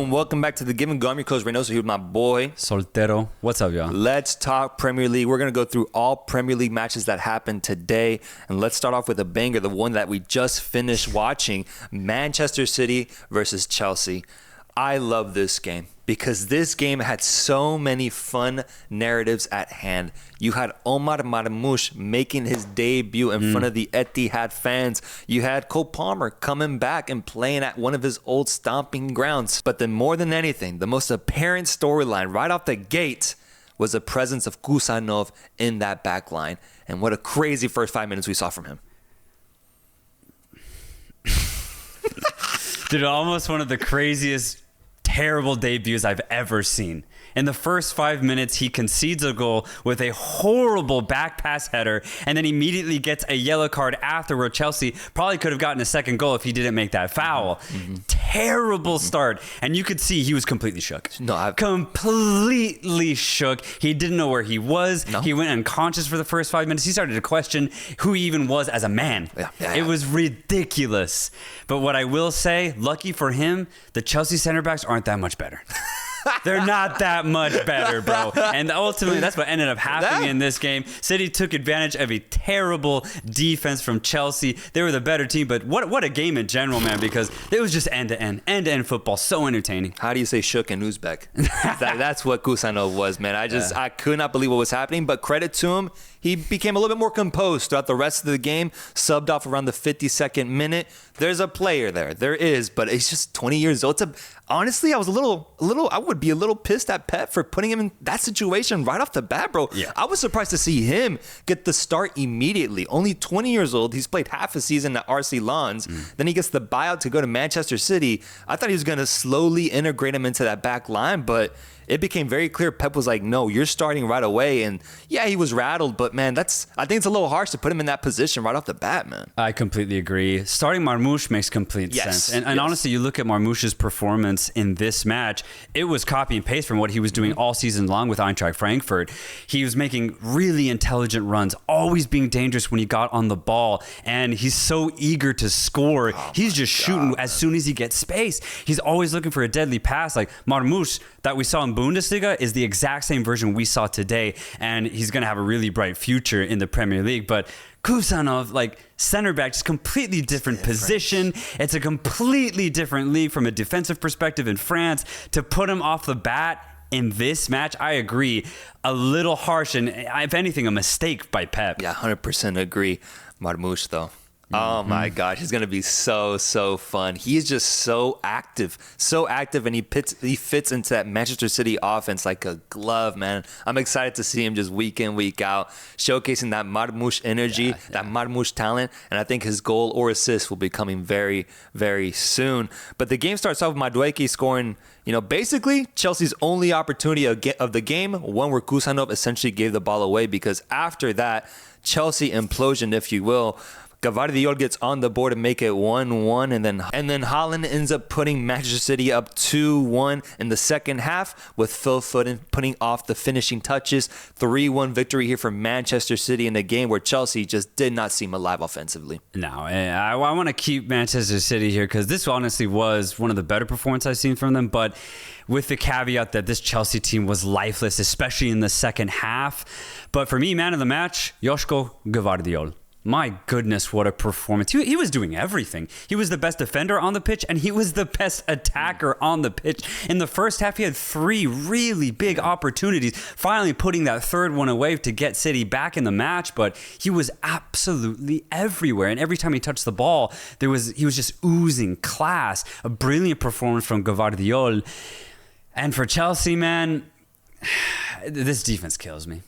and welcome back to The Give and Go. I'm your coach, Reynoso, here with my boy Soltero. What's up, y'all? Let's talk Premier League. We're going to go through all Premier League matches that happened today. And let's start off with a banger, the one that we just finished watching, Manchester City versus Chelsea. I love this game because this game had so many fun narratives at hand. You had Omar Marmoush making his debut in front of the Etihad fans. You had Cole Palmer coming back and playing at one of his old stomping grounds. But then more than anything, the most apparent storyline right off the gate was the presence of Kusanov in that back line. And what a crazy first 5 minutes we saw from him. Dude, almost one of the craziest, terrible debuts I've ever seen. In the first 5 minutes, he concedes a goal with a horrible back pass header, and then immediately gets a yellow card afterward. Chelsea probably could have gotten a second goal if he didn't make that foul. Terrible start. And you could see he was completely shook. Completely shook. He didn't know where he was. No. He went unconscious for the first 5 minutes. He started to question who he even was as a man. It was ridiculous. But what I will say, lucky for him, the Chelsea center backs aren't that much better. They're not that much better, bro. And ultimately, that's what ended up happening in this game. City took advantage of a terrible defense from Chelsea. They were the better team, but what a game in general, man, because it was just end-to-end football. So entertaining. How do you say shook in Uzbek? That's what Kusanov was, man. I could not believe what was happening, but credit to him. He became a little bit more composed throughout the rest of the game, subbed off around the 52nd minute. There's a player there. There is, but he's just 20 years old. Honestly, I would be a little pissed at Pep for putting him in that situation right off the bat, bro. Yeah. I was surprised to see him get the start immediately. Only 20 years old. He's played half a season at RC Lens. Then he gets the buyout to go to Manchester City. I thought he was going to slowly integrate him into that back line, but it became very clear Pep was like, no, you're starting right away. And yeah, he was rattled, but man, I think it's a little harsh to put him in that position right off the bat, man. I completely agree. Starting Marmoush makes complete sense. And honestly, you look at Marmoush's performance in this match, it was copy and paste from what he was doing all season long with Eintracht Frankfurt. He was making really intelligent runs, always being dangerous when he got on the ball. And he's so eager to score. He's just shooting as soon as he gets space. He's always looking for a deadly pass. Like Marmoush that we saw in Bundesliga is the exact same version we saw today, and he's going to have a really bright future in the Premier League. But Kusanov, like center back, just completely different position. It's a completely different league from a defensive perspective in France. To put him off the bat in this match, I agree, a little harsh, and if anything, a mistake by Pep. Yeah, 100% agree. Marmoush, though. Oh my gosh, he's gonna be so fun. He's just so active, and he fits into that Manchester City offense like a glove, man. I'm excited to see him just week in, week out, showcasing that Marmoush energy, that Marmoush talent, and I think his goal or assist will be coming very, very soon. But the game starts off with Madueke scoring, basically Chelsea's only opportunity of the game, one where Kusanov essentially gave the ball away, because after that, Chelsea implosion, if you will. Gvardiol gets on the board to make it 1-1, and then Haaland ends up putting Manchester City up 2-1 in the second half, with Phil Foden putting off the finishing touches. 3-1 victory here for Manchester City in a game where Chelsea just did not seem alive offensively. No, I want to keep Manchester City here because this honestly was one of the better performances I've seen from them, but with the caveat that this Chelsea team was lifeless, especially in the second half. But for me, man of the match, Joško Gvardiol. My goodness, what a performance. He was doing everything. He was the best defender on the pitch, and he was the best attacker on the pitch. In the first half, he had 3 really big opportunities, finally putting that third one away to get City back in the match, but he was absolutely everywhere. And every time he touched the ball, he was just oozing class. A brilliant performance from Gvardiol. And for Chelsea, man, this defense kills me.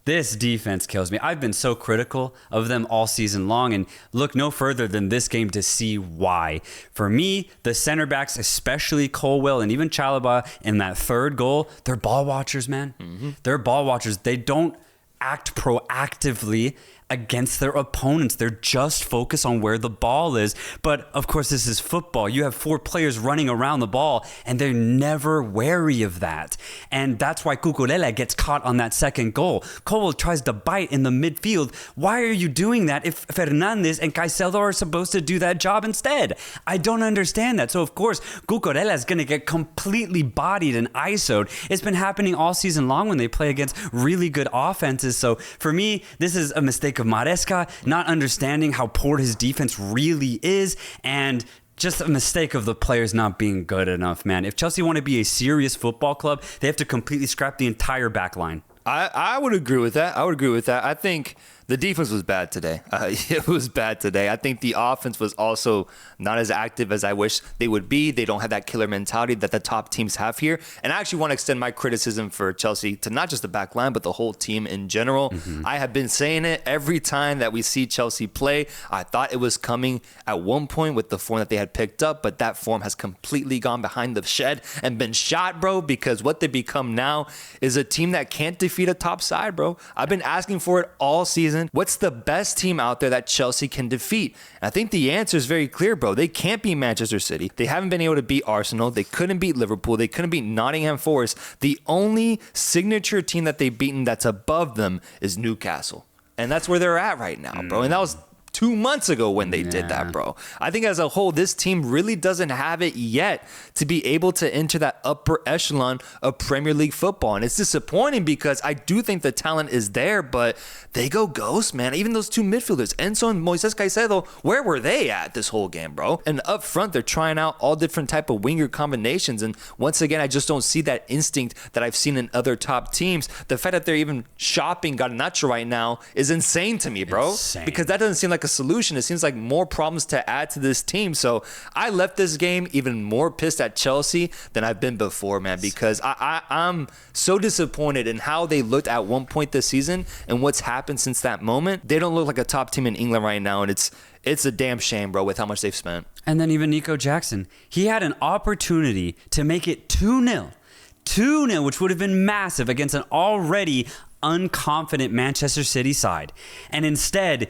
This defense kills me. I've been so critical of them all season long, and look no further than this game to see why. For me, the center backs, especially Colwill and even Chalobah in that third goal, they're ball watchers, man. They're ball watchers. They don't act proactively against their opponents. They're just focused on where the ball is. But of course, this is football. You have 4 players running around the ball, and they're never wary of that. And that's why Cucurella gets caught on that second goal. Cole tries to bite in the midfield. Why are you doing that if Fernandes and Caicedo are supposed to do that job instead? I don't understand that. So of course, Cucurella is going to get completely bodied and ISO'd. It's been happening all season long when they play against really good offenses. So for me, this is a mistake of Maresca, not understanding how poor his defense really is, and just a mistake of the players not being good enough, man. If Chelsea want to be a serious football club, they have to completely scrap the entire back line. I would agree with that. I think the defense was bad today. It was bad today. I think the offense was also not as active as I wish they would be. They don't have that killer mentality that the top teams have here. And I actually want to extend my criticism for Chelsea to not just the back line, but the whole team in general. I have been saying it every time that we see Chelsea play. I thought it was coming at one point with the form that they had picked up, but that form has completely gone behind the shed and been shot, bro, because what they become now is a team that can't defeat a top side, bro. I've been asking for it all season. What's the best team out there that Chelsea can defeat? And I think the answer is very clear, bro. They can't beat Manchester City. They haven't been able to beat Arsenal. They couldn't beat Liverpool. They couldn't beat Nottingham Forest. The only signature team that they've beaten that's above them is Newcastle. And that's where they're at right now, bro. And that was 2 months ago when they did that, bro. I think as a whole, this team really doesn't have it yet to be able to enter that upper echelon of Premier League football. And it's disappointing because I do think the talent is there, but they go ghost, man. Even those 2 midfielders, Enzo and Moises Caicedo, where were they at this whole game, bro? And up front, they're trying out all different type of winger combinations. And once again, I just don't see that instinct that I've seen in other top teams. The fact that they're even shopping Garnacho right now is insane to me, bro. Insane. Because that doesn't seem like a solution. It seems like more problems to add to this team. So I left this game even more pissed at Chelsea than I've been before, man, because I'm so disappointed in how they looked at one point this season and what's happened since that moment. They don't look like a top team in England right now, and it's a damn shame, bro, with how much they've spent. And then even Nico Jackson, he had an opportunity to make it 2-0. 2-0, which would have been massive against an already unconfident Manchester City side. And instead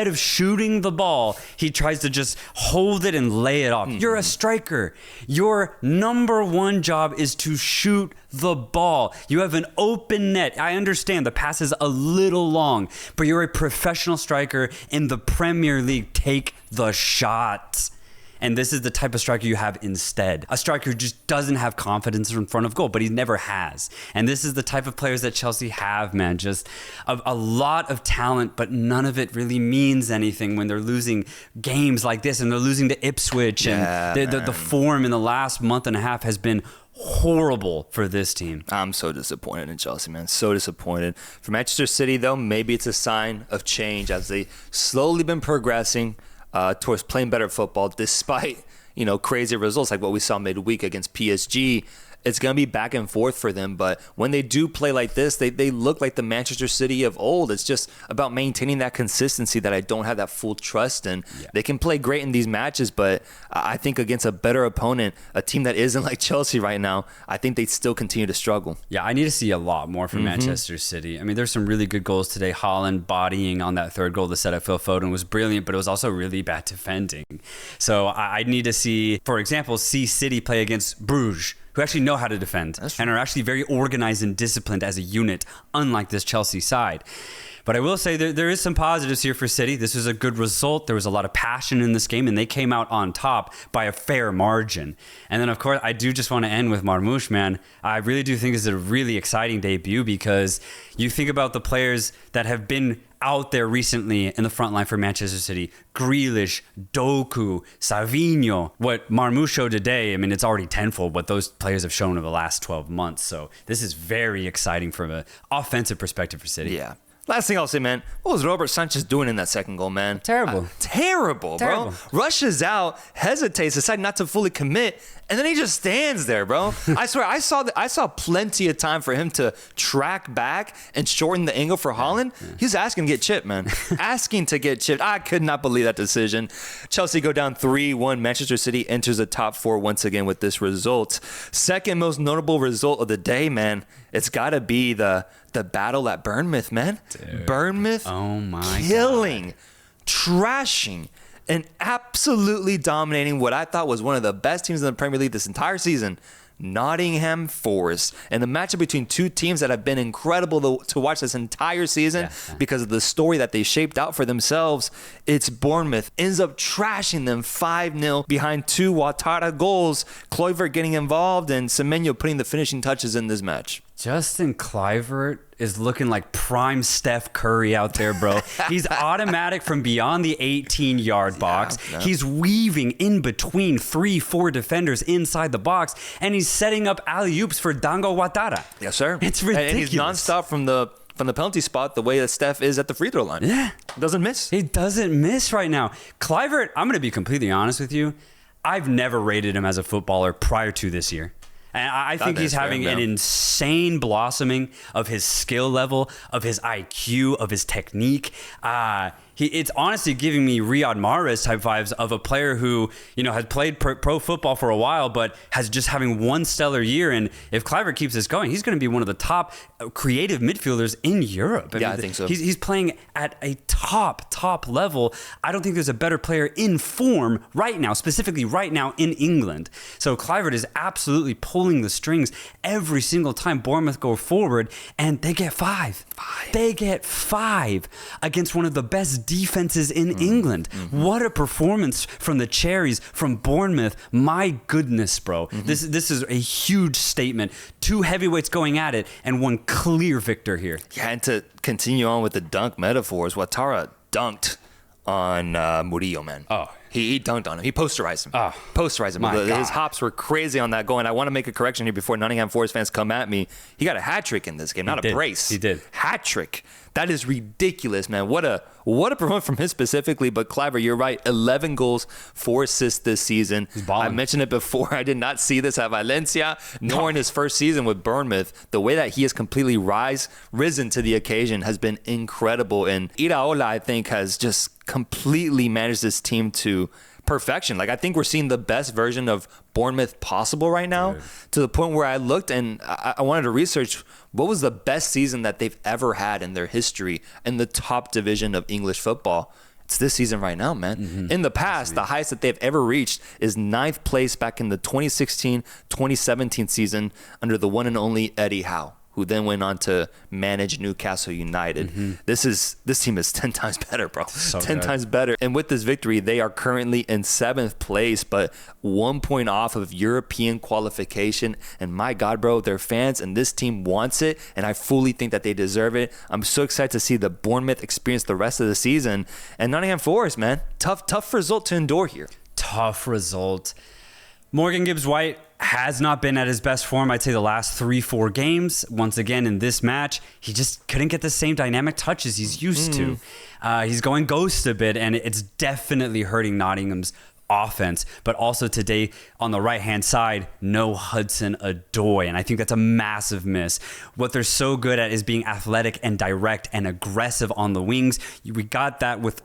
of shooting the ball, he tries to just hold it and lay it off. You're a striker. Your number one job is to shoot the ball. You have an open net. I understand the pass is a little long, but you're a professional striker in the Premier League. Take the shots. And this is the type of striker you have instead. A striker who just doesn't have confidence in front of goal, but he never has. And this is the type of players that Chelsea have, man. Just a lot of talent, but none of it really means anything when they're losing games like this and they're losing to Ipswich. Yeah, and the form in the last month and a half has been horrible for this team. I'm so disappointed in Chelsea, man. So disappointed. For Manchester City, though, maybe it's a sign of change as they slowly been progressing towards playing better football despite, crazy results like what we saw midweek against PSG. It's going to be back and forth for them, but when they do play like this, they look like the Manchester City of old. It's just about maintaining that consistency that I don't have that full trust in. Yeah. They can play great in these matches, but I think against a better opponent, a team that isn't like Chelsea right now, I think they still continue to struggle. Yeah, I need to see a lot more from Manchester City. I mean, there's some really good goals today. Haaland bodying on that third goal to set up Phil Foden was brilliant, but it was also really bad defending. So I need to see, for example, City play against Bruges, who actually know how to defend and are actually very organized and disciplined as a unit, unlike this Chelsea side. But I will say there is some positives here for City. This was a good result. There was a lot of passion in this game, and they came out on top by a fair margin. And then, of course, I do just want to end with Marmoush, man. I really do think this is a really exciting debut because you think about the players that have been out there recently in the front line for Manchester City. Grealish, Doku, Savinho. What Marmoush showed today, I mean, it's already tenfold what those players have shown over the last 12 months. So this is very exciting from an offensive perspective for City. Yeah. Last thing I'll say, man, what was Robert Sanchez doing in that second goal, man? Terrible. Terrible, bro. Rushes out, hesitates, decides not to fully commit, and then he just stands there, bro. I swear, I saw plenty of time for him to track back and shorten the angle for Haaland. Yeah. He's asking to get chipped, man. Asking to get chipped. I could not believe that decision. Chelsea go down 3-1. Manchester City enters the top 4 once again with this result. Second most notable result of the day, man. it's got to be the battle at Bournemouth, man. Dude. Bournemouth, oh my killing, God. trashing, and absolutely dominating what I thought was one of the best teams in the Premier League this entire season, Nottingham Forest. And the matchup between two teams that have been incredible to watch this entire season because of the story that they shaped out for themselves. It's Bournemouth ends up trashing them 5-0 behind 2 Ouattara goals. Kluivert getting involved and Semenyo putting the finishing touches in this match. Justin Kluivert is looking like prime Steph Curry out there, bro. He's automatic from beyond the 18-yard box. Yeah. He's weaving in between 3-4 defenders inside the box, and he's setting up alley-oops for Dango Ouattara. Yes, sir. It's ridiculous. And he's nonstop from the penalty spot the way that Steph is at the free throw line. Yeah. Doesn't miss. He doesn't miss right now. Kluivert, I'm going to be completely honest with you. I've never rated him as a footballer prior to this year. And I think he's having an insane blossoming of his skill level, of his IQ, of his technique. It's honestly giving me Riyad Mahrez type vibes of a player who, has played pro football for a while, but has just having one stellar year. And if Kluivert keeps this going, he's going to be one of the top creative midfielders in Europe. I think so. He's playing at a top level. I don't think there's a better player in form right now, specifically right now in England. So Kluivert is absolutely pulling the strings every single time Bournemouth go forward, and they get five. They get 5 against one of the best defenses in England. What a performance from the Cherries, from Bournemouth. My goodness, bro. This is a huge statement. 2 heavyweights going at it and one clear victor here. Yeah, and to continue on with the dunk metaphors, Ouattara dunked on Murillo, man. Oh. He dunked on him. He posterized him. Oh, posterized him. His hops were crazy on that goal. And I want to make a correction here before Nottingham Forest fans come at me. He got a hat trick in this game, not a brace. He did. Hat trick. That is ridiculous, man. What a performance from him specifically. But Kluivert, you're right. 11 goals, 4 assists this season. He's balling. I mentioned it before. I did not see this at Valencia, nor in his first season with Bournemouth. The way that he has completely risen to the occasion has been incredible. And Iraola, I think, has just completely managed this team to perfection. Like, I think we're seeing the best version of Bournemouth possible right now, to the point where I looked and I wanted to research what was the best season that they've ever had in their history in the top division of English football. It's this season right now, man. In the past, the highest that they've ever reached is 9th place back in the 2016-2017 season under the one and only Eddie Howe, who then went on to manage Newcastle United. This team is 10 times better, bro. So 10 good. times better. And with this victory, they are currently in 7th place, but 1 point off of European qualification. And my God, bro, their fans and this team wants it, and I fully think that they deserve it. I'm so excited to see the Bournemouth experience the rest of the season. And Nottingham Forest, man, tough result to endure here. Tough result. Morgan Gibbs-White has not been at his best form, I'd say, the last 3-4 games. Once again, in this match, he just couldn't get the same dynamic touches he's used to. He's going ghost a bit, and it's definitely hurting Nottingham's offense. But also today, on the right-hand side, no Hudson-Odoi, and I think that's a massive miss. What they're so good at is being athletic and direct and aggressive on the wings. You get that with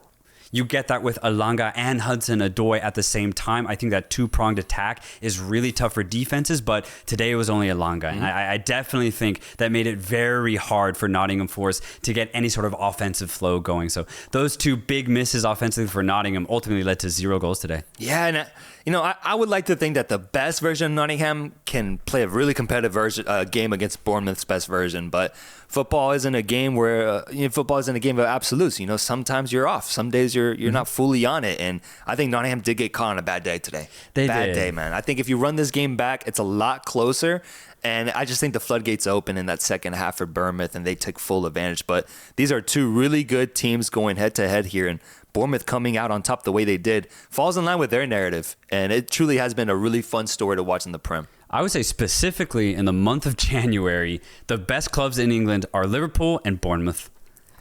Elanga and Hudson-Odoi at the same time. I think that 2-pronged attack is really tough for defenses, but today it was only Elanga. And I definitely think that made it very hard for Nottingham Forest to get any sort of offensive flow going. So those 2 big misses offensively for Nottingham ultimately led to 0 goals today. Yeah, and I would like to think that the best version of Nottingham can play a really competitive game against Bournemouth's best version, but football isn't a game where football isn't a game of absolutes. Sometimes you're off. Some days you're not fully on it, and I think Nottingham did get caught on a bad day today. Bad day, man. I think if you run this game back, it's a lot closer. And I just think the floodgates open in that second half for Bournemouth, and they took full advantage. But these are 2 really good teams going head-to-head here, and Bournemouth coming out on top the way they did falls in line with their narrative. And it truly has been a really fun story to watch in the Prem. I would say specifically in the month of January, the best clubs in England are Liverpool and Bournemouth.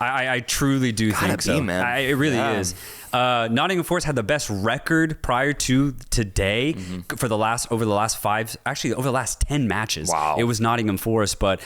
I truly do think so. Man. It really is. Nottingham Forest had the best record prior to today over the last 10 matches. Wow. It was Nottingham Forest, but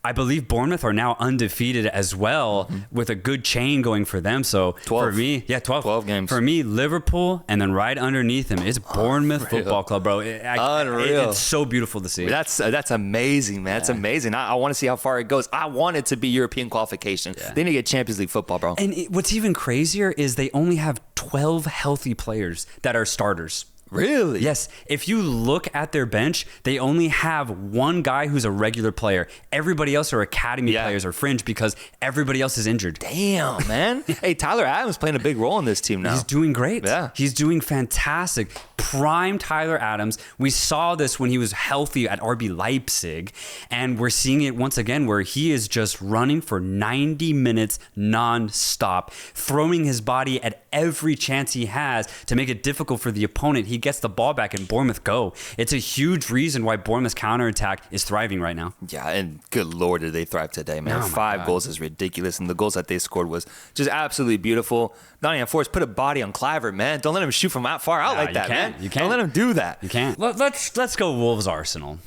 I believe Bournemouth are now undefeated as well with a good chain going for them. So 12. for me, 12 games. For me, Liverpool, and then right underneath them is Bournemouth Football Club, bro. Unreal. It's so beautiful to see. That's amazing, man. That's amazing. I want to see how far it goes. I want it to be European qualification. Yeah. They need to get Champions League football, bro. And what's even crazier is they only have 12 healthy players that are starters. Really? Yes. If you look at their bench, they only have one guy who's a regular player. Everybody else are academy players or fringe because everybody else is injured. Damn, man. Hey, Tyler Adams playing a big role in this team now. He's doing great. Yeah. He's doing fantastic. Prime Tyler Adams. We saw this when he was healthy at RB Leipzig, and we're seeing it once again where he is just running for 90 minutes non-stop, throwing his body at every chance he has to make it difficult for the opponent. He gets the ball back and Bournemouth go. It's a huge reason why Bournemouth's counterattack is thriving right now. Yeah, and good Lord, did they thrive today, man. Oh, 5 goals is ridiculous, and the goals that they scored was just absolutely beautiful. Nottingham Forest put a body on Clivert, man. Don't let him shoot from out far out like that, man. You can't. Don't let him do that. You can't. Let's go Wolves Arsenal.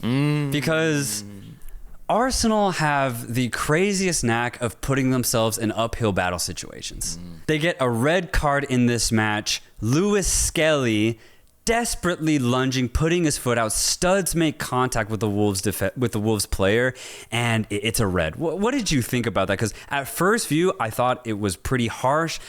Because Arsenal have the craziest knack of putting themselves in uphill battle situations. They get a red card in this match. Lewis Skelly desperately lunging, putting his foot out. Studs make contact with the Wolves player, and it's a red. What did you think about that? Because at first view, I thought it was pretty harsh.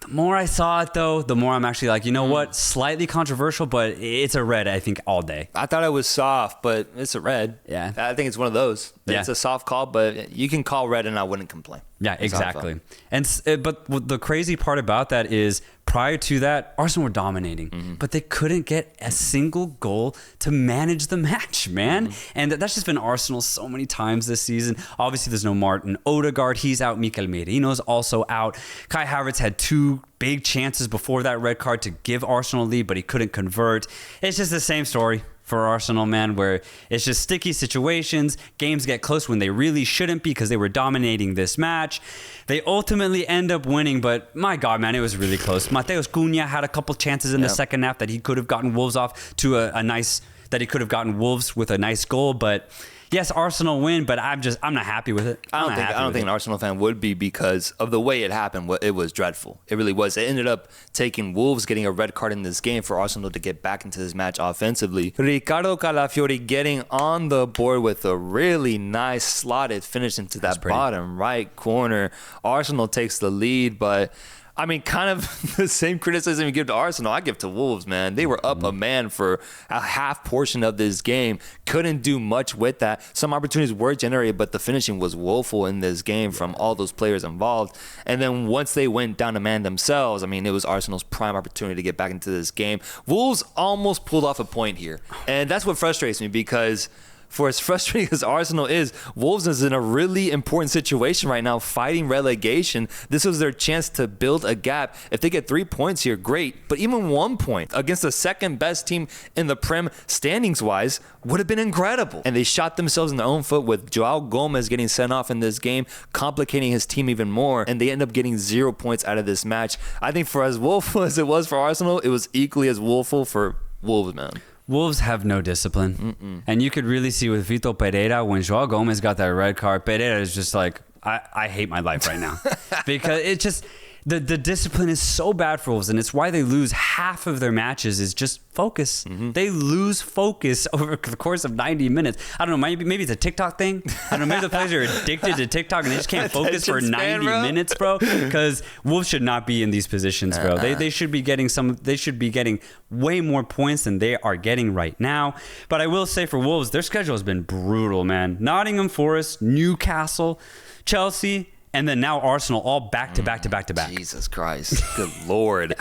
The more I saw it, though, the more I'm actually like, you know what? Slightly controversial, but it's a red, I think, all day. I thought it was soft, but it's a red. Yeah. I think it's one of those. Yeah. It's a soft call, but you can call red and I wouldn't complain. Yeah, exactly. But the crazy part about that is prior to that, Arsenal were dominating, but they couldn't get a single goal to manage the match, man. And that's just been Arsenal so many times this season. Obviously, there's no Martin Odegaard. He's out. Mikel Merino's also out. Kai Havertz had 2 big chances before that red card to give Arsenal a lead, but he couldn't convert. It's just the same story for Arsenal, man, where it's just sticky situations. Games get close when they really shouldn't be because they were dominating this match. They ultimately end up winning, but my God, man, it was really close. Mateus Cunha had a couple chances in the second half that he could have gotten Wolves off to a nice, that he could have gotten Wolves with a nice goal, but yes, Arsenal win, but I'm not happy with it. I don't think an Arsenal fan would be because of the way it happened. It was dreadful. It really was. It ended up taking Wolves getting a red card in this game for Arsenal to get back into this match offensively. Ricardo Calafiori getting on the board with a really nice slotted finish into that bottom right corner. Arsenal takes the lead, but I mean, kind of the same criticism you give to Arsenal, I give to Wolves, man. They were up a man for a half portion of this game. Couldn't do much with that. Some opportunities were generated, but the finishing was woeful in this game from all those players involved. And then once they went down to man themselves, I mean, it was Arsenal's prime opportunity to get back into this game. Wolves almost pulled off a point here. And that's what frustrates me because for as frustrating as Arsenal is, Wolves is in a really important situation right now, fighting relegation. This was their chance to build a gap. If they get 3 points here, great. But even 1 point against the second best team in the Prem, standings-wise, would have been incredible. And they shot themselves in their own foot with Joao Gomez getting sent off in this game, complicating his team even more. And they end up getting 0 points out of this match. I think for as woeful as it was for Arsenal, it was equally as woeful for Wolves, man. Wolves have no discipline. And you could really see with Vitor Pereira, when Joao Gomez got that red card, Pereira is just like, I hate my life right now. Because it just, the discipline is so bad for Wolves, and it's why they lose half of their matches is just focus. They lose focus over the course of 90 minutes. I don't know, maybe it's a TikTok thing. I don't know, maybe the players are addicted to TikTok and they just can't focus for 90 minutes, bro. Because Wolves should not be in these positions, bro. They should be getting way more points than they are getting right now. But I will say for Wolves, their schedule has been brutal, man. Nottingham Forest, Newcastle, Chelsea, and then now Arsenal, all back to back to back to back. Jesus Christ. Good Lord.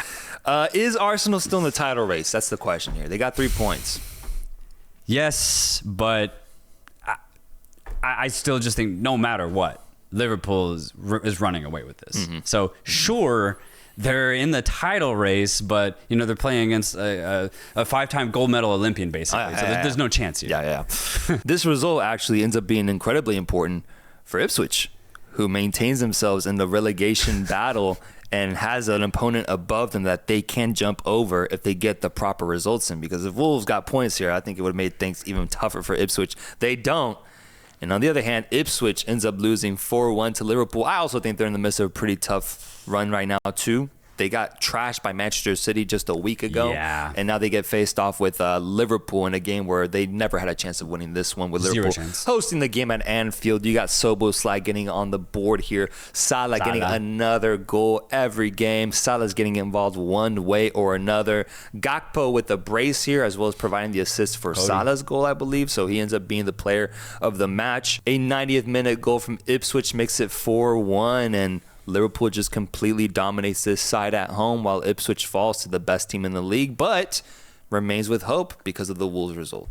Is Arsenal still in the title race? That's the question here. They got 3 points. Yes, but I still just think no matter what, Liverpool is running away with this. So sure, they're in the title race, but you know they're playing against a 5-time gold medal Olympian, basically. So there's no chance here. Yeah. This result actually ends up being incredibly important for Ipswich, who maintains themselves in the relegation battle and has an opponent above them that they can jump over if they get the proper results in. Because if Wolves got points here, I think it would have made things even tougher for Ipswich. They don't. And on the other hand, Ipswich ends up losing 4-1 to Liverpool. I also think they're in the midst of a pretty tough run right now, too. They got trashed by Manchester City just a week ago. Yeah. And now they get faced off with Liverpool in a game where they never had a chance of winning this one, with Liverpool hosting the game at Anfield. You got Szoboszlai getting on the board here. Salah getting another goal every game. Salah's getting involved one way or another. Gakpo with the brace here, as well as providing the assist for Salah's goal, I believe. So he ends up being the player of the match. A 90th minute goal from Ipswich makes it 4-1, and Liverpool just completely dominates this side at home, while Ipswich falls to the best team in the league, but remains with hope because of the Wolves result.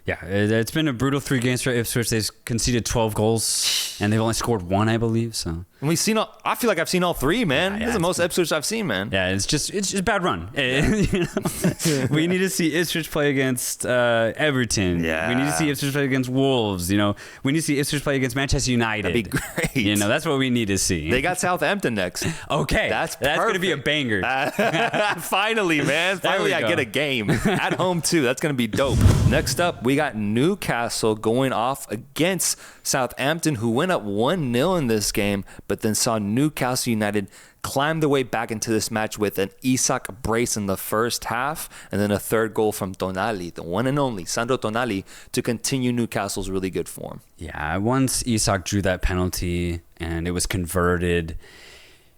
Yeah, it's been a brutal 3 games for Ipswich. They've conceded 12 goals, and they've only scored 1, I believe. So, and we've seen I feel like I've seen all 3, man. This is the most Ipswich I've seen, man. Yeah, it's just a bad run. We need to see Ipswich play against Everton. Yeah. We need to see Ipswich play against Wolves. We need to see Ipswich play against Manchester United. That'd be great. That's what we need to see. They got Southampton next. Okay, that's going to be a banger. Finally, man. Finally, I get a game at home too. That's going to be dope. Next up, we got Newcastle going off against Southampton, who went up 1-0 in this game, but then saw Newcastle United climb their way back into this match with an Isak brace in the first half, and then a third goal from Tonali, the one and only Sandro Tonali, to continue Newcastle's really good form. Yeah, once Isak drew that penalty and it was converted,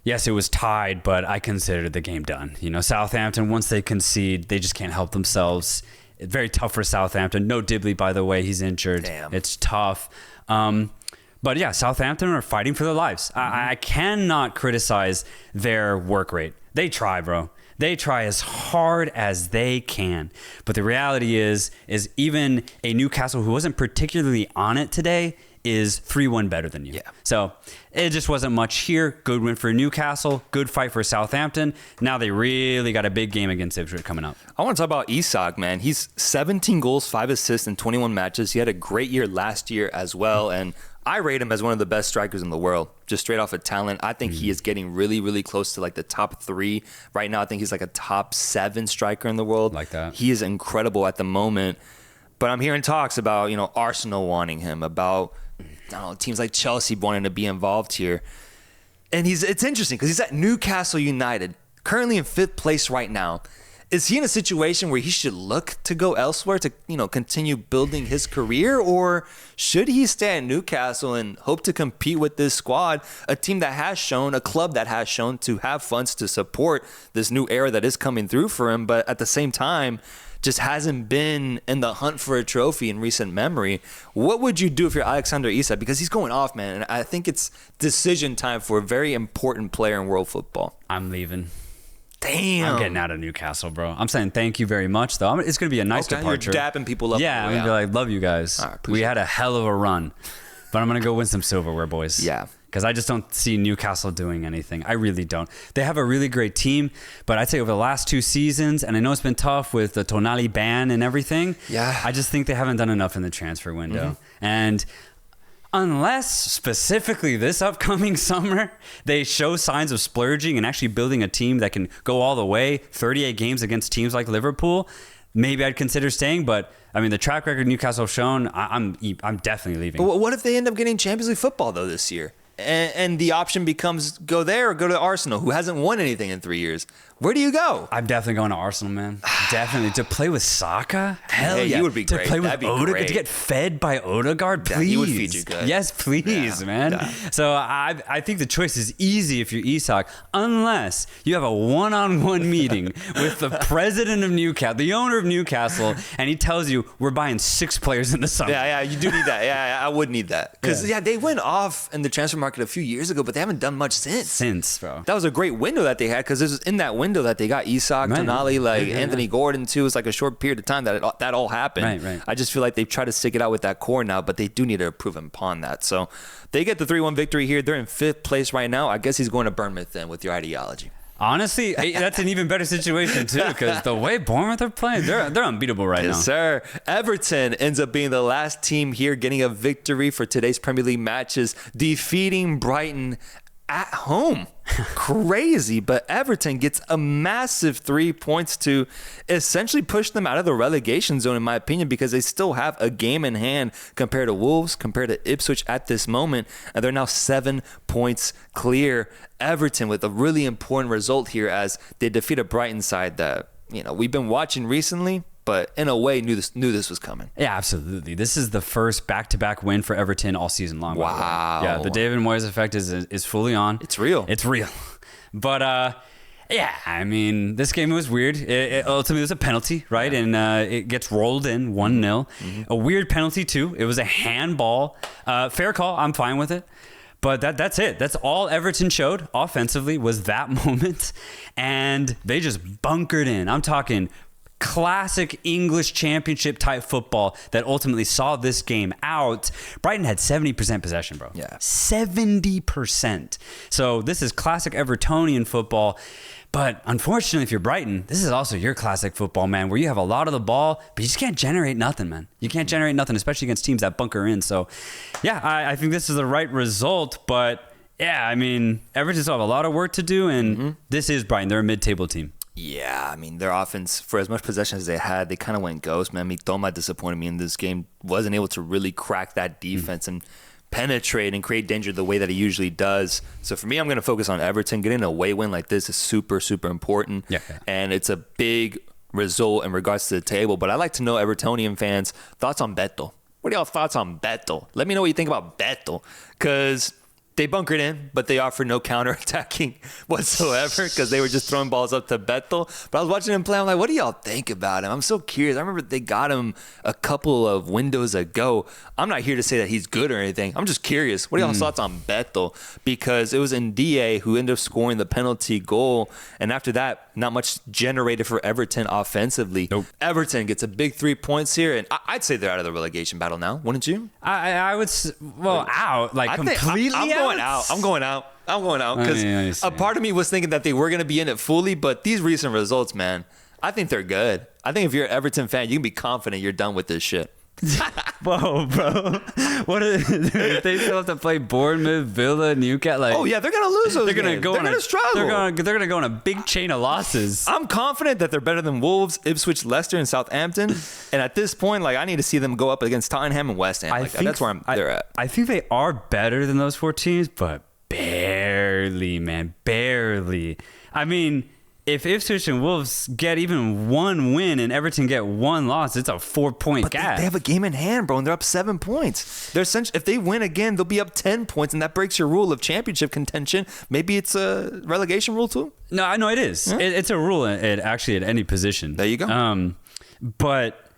yes, it was tied, but I considered the game done. Southampton, once they concede, they just can't help themselves. It's very tough for Southampton. No Dibley, by the way. He's injured. Damn. It's tough. But yeah, Southampton are fighting for their lives. I cannot criticize their work rate. They try, bro. They try as hard as they can. But the reality is even a Newcastle who wasn't particularly on it today is 3-1 better than you. Yeah. So it just wasn't much here. Good win for Newcastle. Good fight for Southampton. Now they really got a big game against Ipswich coming up. I want to talk about Isak, man. He's 17 goals, 5 assists in 21 matches. He had a great year last year as well. And I rate him as one of the best strikers in the world, just straight off of talent. I think he is getting really, really close to like the top 3. Right now, I think he's like a top 7 striker in the world. Like that. He is incredible at the moment. But I'm hearing talks about, Arsenal wanting him, about teams like Chelsea wanting to be involved here. And it's interesting because he's at Newcastle United, currently in 5th place right now. Is he in a situation where he should look to go elsewhere to, continue building his career? Or should he stay at Newcastle and hope to compete with this squad, a team that has shown, a club that has shown to have funds to support this new era that is coming through for him, but at the same time, just hasn't been in the hunt for a trophy in recent memory? What would you do if you're Alexander Isak? Because he's going off, man. And I think it's decision time for a very important player in world football. I'm leaving. Damn. I'm getting out of Newcastle, bro. I'm saying thank you very much, though. It's going to be a nice departure. You're dapping people up. Yeah, I'm going to be like, love you guys. We had a hell of a run. But I'm going to go win some silverware, boys. Yeah. Because I just don't see Newcastle doing anything. I really don't. They have a really great team, but I'd say over the last 2 seasons, and I know it's been tough with the Tonali ban and everything, I just think they haven't done enough in the transfer window. And unless specifically this upcoming summer, they show signs of splurging and actually building a team that can go all the way, 38 games against teams like Liverpool, maybe I'd consider staying. But I mean, the track record Newcastle have shown, I'm definitely leaving. But what if they end up getting Champions League football, though, this year? And the option becomes go there or go to Arsenal, who hasn't won anything in 3 years. Where do you go? I'm definitely going to Arsenal, man. Definitely. To play with Saka? Hell yeah. He would be great. To play with Odegaard? To get fed by Odegaard? Please. He would feed you good. Yes, please, man. Yeah. So I think the choice is easy if you're Isak, unless you have a one-on-one meeting with the president of Newcastle, the owner of Newcastle, and he tells you, we're buying 6 players in the summer. Yeah, you do need that. Yeah, I would need that. Because, they went off in the transfer market a few years ago, but they haven't done much since. Bro. That was a great window that they had, because it was in that window that they got Isak, Tonali, Anthony Gordon too. It was like a short period of time that that all happened. Right. I just feel like they've tried to stick it out with that core now, but they do need to improve upon that. So they get the 3-1 victory here. They're in 5th place right now. I guess he's going to Bournemouth then with your ideology. Honestly, that's an even better situation too, because the way Bournemouth are playing, they're unbeatable right now. Yes, sir. Everton ends up being the last team here getting a victory for today's Premier League matches, defeating Brighton at home. Crazy. But Everton gets a massive 3 points to essentially push them out of the relegation zone, in my opinion, because they still have a game in hand compared to Wolves, compared to Ipswich at this moment. And they're now 7 points clear. Everton with a really important result here as they defeat a Brighton side that, we've been watching recently, but in a way knew this was coming. Yeah, absolutely. This is the first back-to-back win for Everton all season long. Wow. Yeah, the David Moyes effect is fully on. It's real. It's real. But yeah, I mean, this game was weird. It ultimately was a penalty, right? And it gets rolled in 1-0. Mm-hmm. A weird penalty too. It was a handball. Fair call. I'm fine with it. But that's it. That's all Everton showed offensively was that moment. And they just bunkered in. I'm talking classic English championship type football that ultimately saw this game out. Brighton had 70% possession, bro. Yeah. 70%. So this is classic Evertonian football. But unfortunately, if you're Brighton, this is also your classic football, man, where you have a lot of the ball, but you just can't generate nothing, man. You can't generate nothing, especially against teams that bunker in. So, yeah, I think this is the right result. But, yeah, I mean, Everton still have a lot of work to do, and this is Brighton. They're a mid-table team. Yeah, I mean, their offense, for as much possession as they had, they kind of went ghost, man. Mitoma disappointed me in this game. Wasn't able to really crack that defense and penetrate and create danger the way that he usually does. So for me, I'm going to focus on Everton. Getting an away win like this is super, super important. Yeah. And it's a big result in regards to the table. But I'd like to know, Evertonian fans, thoughts on Beto. What are y'all thoughts on Beto? Let me know what you think about Beto. Because they bunkered in, but they offered no counterattacking whatsoever because they were just throwing balls up to Beto. But I was watching him play. I'm like, what do y'all think about him? I'm so curious. I remember they got him a couple of windows ago. I'm not here to say that he's good or anything. I'm just curious. What are y'all's thoughts on Beto? Because it was Ndie who ended up scoring the penalty goal. And after that, not much generated for Everton offensively. Nope. Everton gets a big 3 points here. And I'd say they're out of the relegation battle now. Wouldn't you? I would, out, like completely out. I'm going out because a part of me was thinking that they were going to be in it fully, but these recent results, man, I think they're good. I think if you're an Everton fan, you can be confident you're done with this shit. Whoa, bro! They still have to play Bournemouth, Villa, Newcastle. Like, oh yeah, they're gonna lose those. They're gonna games. go. They're gonna struggle. They're gonna go on a big chain of losses. I'm confident that they're better than Wolves, Ipswich, Leicester, and Southampton. And at this point, like, I need to see them go up against Tottenham and West Ham. That's where they're at. I think they are better than those 4 teams, but barely, man, barely. I mean, if Ipswich and Wolves get even 1 win and Everton get 1 loss, it's a 4-point gap. They have a game in hand, bro, and they're up 7 points. They're essentially, if they win again, they'll be up 10 points, and that breaks your rule of championship contention. Maybe it's a relegation rule too? No, I know it is. Yeah. It's a rule actually at any position. There you go. But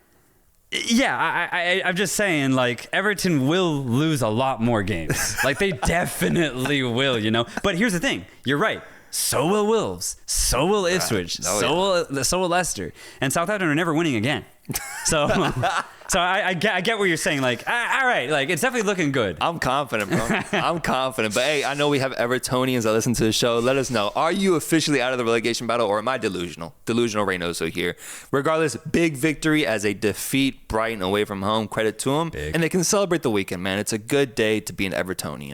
yeah, I'm just saying, like, Everton will lose a lot more games. Like, they definitely will, But here's the thing. You're right. So will Wolves. So will Ipswich. So will Leicester. And Southampton are never winning again. So I get what you're saying. Like, all right, like, it's definitely looking good. I'm confident, bro. I'm confident. But hey, I know we have Evertonians that listen to the show. Let us know. Are you officially out of the relegation battle, or am I delusional? Delusional Reynoso here. Regardless, big victory as they defeat Brighton away from home. Credit to them. And they can celebrate the weekend, man. It's a good day to be an Evertonian.